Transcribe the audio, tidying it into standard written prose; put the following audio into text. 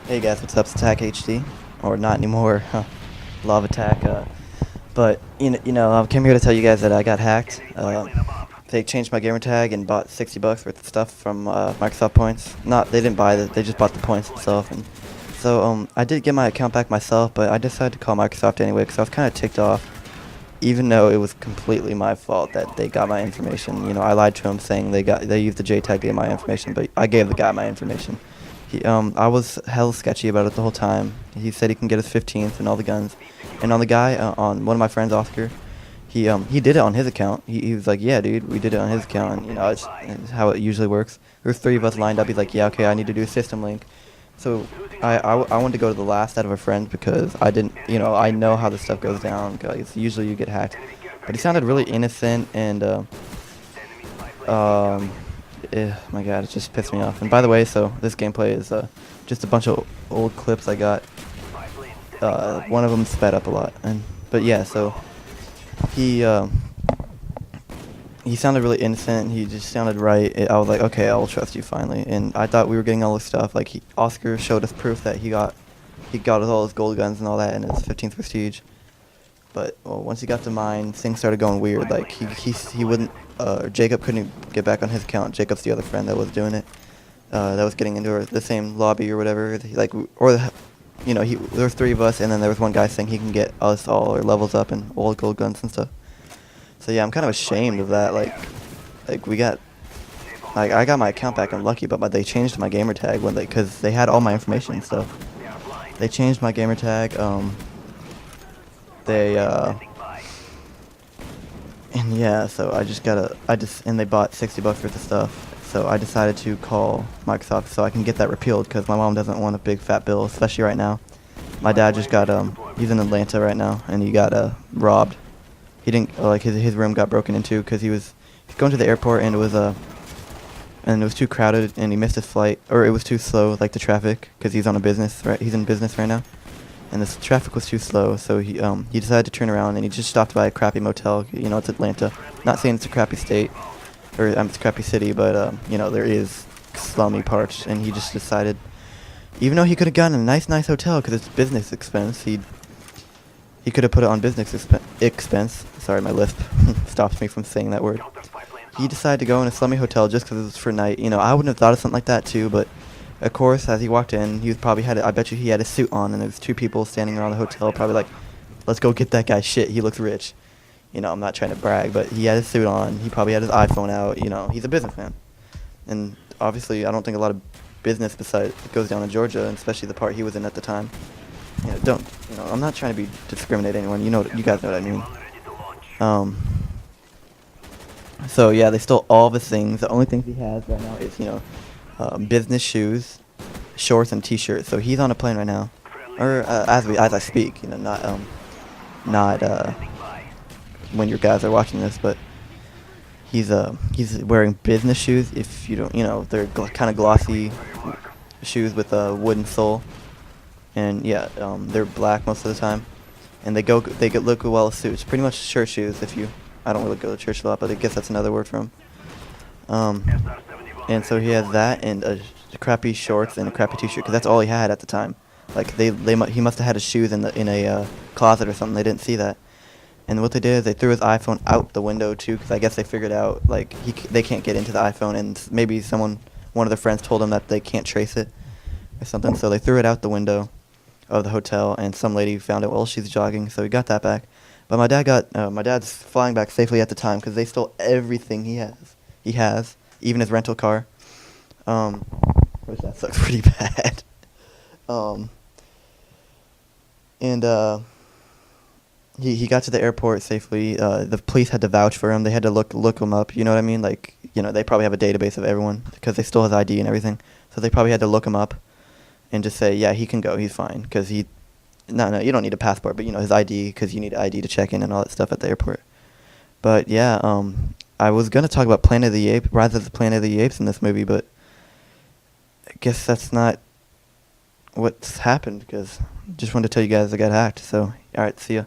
Hey guys, what's up? It's Attack HD, or not anymore. Law of Attack. But I came here to tell you guys that I got hacked. They changed my gamer tag and bought $60 worth of stuff from Microsoft points. Not, they didn't buy it. They just bought the points itself. And so I did get my account back myself, but I decided to call Microsoft anyway because I was kind of ticked off, even though it was completely my fault that they got my information. I lied to them saying they used the J tag to get my information, but I gave the guy my information. I was hell sketchy about it the whole time. He said he can get his 15th and all the guns. And on the guy, on one of my friends, Oscar, he did it on his account. He was like, yeah, dude, we did it on his account. And, it's how it usually works. There's three of us lined up. He's like, yeah, okay, I need to do a system link. So I wanted to go to the last out of our friends because I didn't, I know how this stuff goes down. Cause usually you get hacked. But he sounded really innocent and, my god, it just pissed me off. And by the way, so this gameplay is just a bunch of old clips I got. One of them sped up a lot, but yeah, so he sounded really innocent. He just sounded right. I was like, okay, I will trust you finally. And I thought we were getting all this stuff. Like Oscar showed us proof that he got all his gold guns and all that in his 15th prestige. But once he got to mine, things started going weird. Like he wouldn't. Jacob couldn't get back on his account. Jacob's the other friend that was doing it. That was getting into the same lobby or whatever. There were three of us, and then there was one guy saying he can get us all our levels up and all gold guns and stuff. So yeah, I'm kind of ashamed of that. I got my account back. I'm lucky, but they changed my gamer tag because they had all my information and stuff. They changed my gamer tag. And yeah, so and they bought $60 worth of stuff. So I decided to call Microsoft so I can get that repealed because my mom doesn't want a big fat bill, especially right now. My dad just got, he's in Atlanta right now, and he got, robbed. He didn't, his room got broken into because he's going to the airport and it was too crowded and he missed his flight, or it was too slow, like the traffic, because he's in business right now. And the traffic was too slow, so he decided to turn around and he just stopped by a crappy motel. It's Atlanta. Not saying it's a crappy state, or it's a crappy city, but there is slummy parts. And he just decided, even though he could have gotten a nice hotel because it's business expense, he could have put it on business expense. Sorry, my lisp stops me from saying that word. He decided to go in a slummy hotel just because it was for night. I wouldn't have thought of something like that too, but. Of course, as he walked in, I bet you he had a suit on, and there was two people standing around the hotel, probably like, let's go get that guy shit, he looks rich. I'm not trying to brag, but he had his suit on, he probably had his iPhone out, he's a businessman. And obviously, I don't think a lot of business goes down in Georgia, and especially the part he was in at the time. I'm not trying to discriminate anyone, you guys know what I mean. So yeah, they stole all of his things. The only things he has right now is, business shoes, shorts, and t-shirts. So he's on a plane right now, or as I speak. Not when you guys are watching this, but he's wearing business shoes. If you don't, they're kind of glossy shoes with a wooden sole, and yeah, they're black most of the time, and they look well as suits. Pretty much shirt shoes. I don't really go to church a lot, but I guess that's another word for him. And so he has that and crappy shorts and a crappy t-shirt because that's all he had at the time. He must have had his shoes in a closet or something. They didn't see that. And what they did is they threw his iPhone out the window too because I guess they figured out they can't get into the iPhone, and maybe one of their friends told them that they can't trace it or something. So they threw it out the window of the hotel, and some lady found it while she's jogging. So he got that back. But my dad's flying back safely at the time because they stole everything he has. Even his rental car, which that sucks pretty bad. He got to the airport safely. The police had to vouch for him. They had to look him up. You know what I mean? They probably have a database of everyone because they stole his ID and everything. So they probably had to look him up and just say, yeah, he can go. He's fine because no, you don't need a passport, but his ID because you need ID to check in and all that stuff at the airport. But yeah, I was going to talk about Planet of the Apes, Rise of the Planet of the Apes in this movie, but I guess that's not what's happened because I just wanted to tell you guys I got hacked. So, alright, see ya.